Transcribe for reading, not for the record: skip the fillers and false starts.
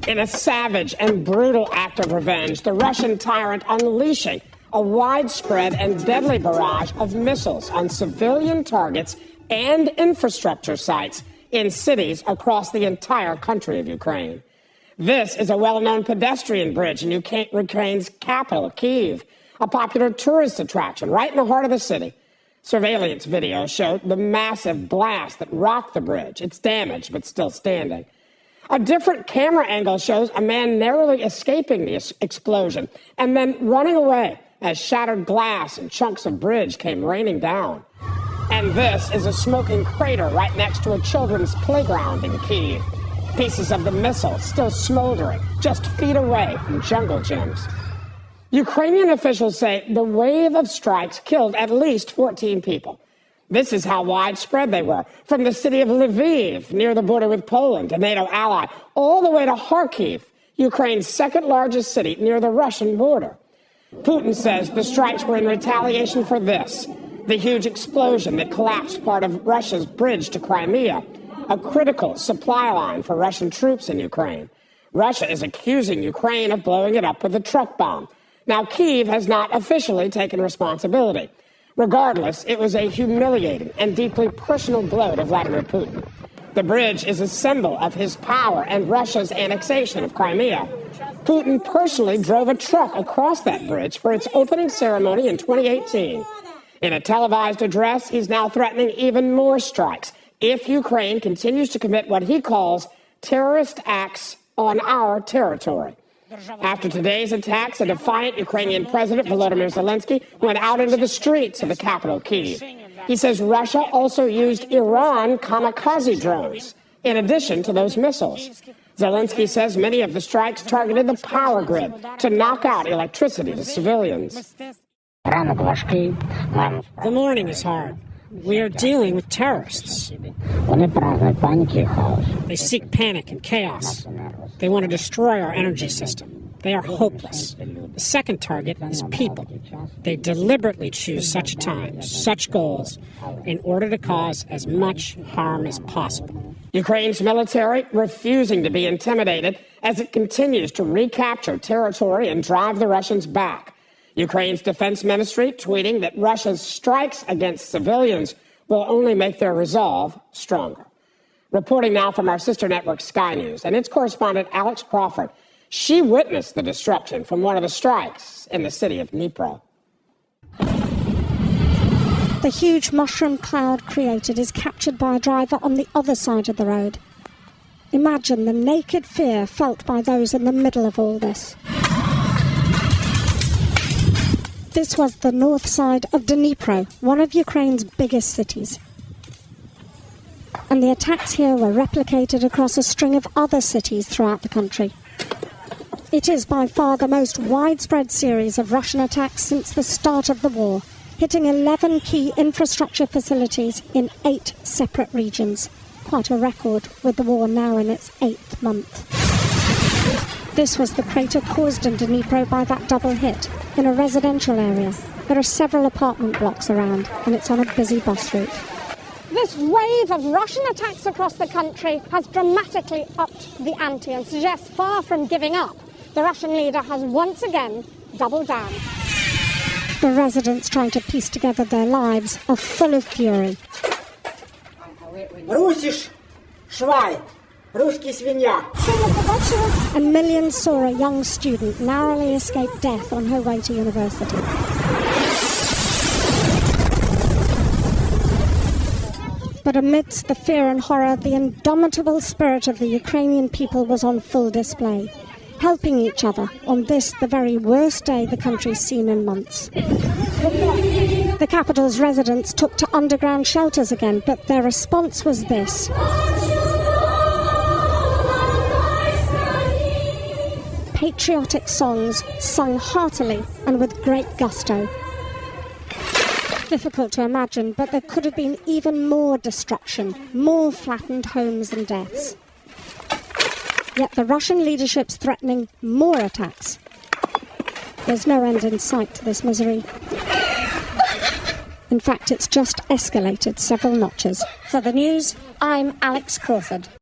In a savage and brutal act of revenge, the Russian tyrant unleashing a widespread and deadly barrage of missiles on civilian targets and infrastructure sites in cities across the entire country of Ukraine. This is a well-known pedestrian bridge in Ukraine's capital, Kyiv, a popular tourist attraction right in the heart of the city. Surveillance video showed the massive blast that rocked the bridge. It's damaged, but still standing. A different camera angle shows a man narrowly escaping the explosion and then running away as shattered glass and chunks of bridge came raining down. And this is a smoking crater right next to a children's playground in Kyiv. Pieces of the missile still smoldering just feet away from jungle gyms. Ukrainian officials say the wave of strikes killed at least 14 people. This is how widespread they were, from the city of Lviv, near the border with Poland, a NATO ally, all the way to Kharkiv, Ukraine's second largest city near the Russian border. Putin says the strikes were in retaliation for this, the huge explosion that collapsed part of Russia's bridge to Crimea, a critical supply line for Russian troops in Ukraine. Russia is accusing Ukraine of blowing it up with a truck bomb. Now, Kyiv has not officially taken responsibility. Regardless, it was a humiliating and deeply personal blow to Vladimir Putin. The bridge is a symbol of his power and Russia's annexation of Crimea. Putin personally drove a truck across that bridge for its opening ceremony in 2018. In a televised address, he's now threatening even more strikes if Ukraine continues to commit what he calls terrorist acts on our territory. After today's attacks, a defiant Ukrainian President Volodymyr Zelensky went out into the streets of the capital, Kyiv. He says Russia also used Iran kamikaze drones, in addition to those missiles. Zelensky says many of the strikes targeted the power grid to knock out electricity to civilians. The morning is hard. We are dealing with terrorists. They seek panic and chaos. They want to destroy our energy system. They are hopeless. The second target is people. They deliberately choose such a time, such goals, in order to cause as much harm as possible. Ukraine's military refusing to be intimidated as it continues to recapture territory and drive the Russians back. Ukraine's defense ministry tweeting that Russia's strikes against civilians will only make their resolve stronger. Reporting now from our sister network Sky News and its correspondent Alex Crawford. She witnessed the destruction from one of the strikes in the city of Dnipro. The huge mushroom cloud created is captured by a driver on the other side of the road. Imagine the naked fear felt by those in the middle of all this. This was the north side of Dnipro, one of Ukraine's biggest cities. And the attacks here were replicated across a string of other cities throughout the country. It is by far the most widespread series of Russian attacks since the start of the war, hitting 11 key infrastructure facilities in 8 separate regions. Quite a record, with the war now in its 8th month. This was the crater caused in Dnipro by that double hit, in a residential area. There are several apartment blocks around, and it's on a busy bus route. This wave of Russian attacks across the country has dramatically upped the ante and suggests far from giving up. The Russian leader has once again doubled down. The residents trying to piece together their lives are full of fury. And millions saw a young student narrowly escape death on her way to university. But amidst the fear and horror, the indomitable spirit of the Ukrainian people was on full display, helping each other on this, the very worst day the country's seen in months. The capital's residents took to underground shelters again, but their response was this. Patriotic songs sung heartily and with great gusto. Difficult to imagine, but there could have been even more destruction, more flattened homes and deaths. Yet the Russian leadership's threatening more attacks. There's no end in sight to this misery. In fact, it's just escalated several notches. For the news, I'm Alex Crawford.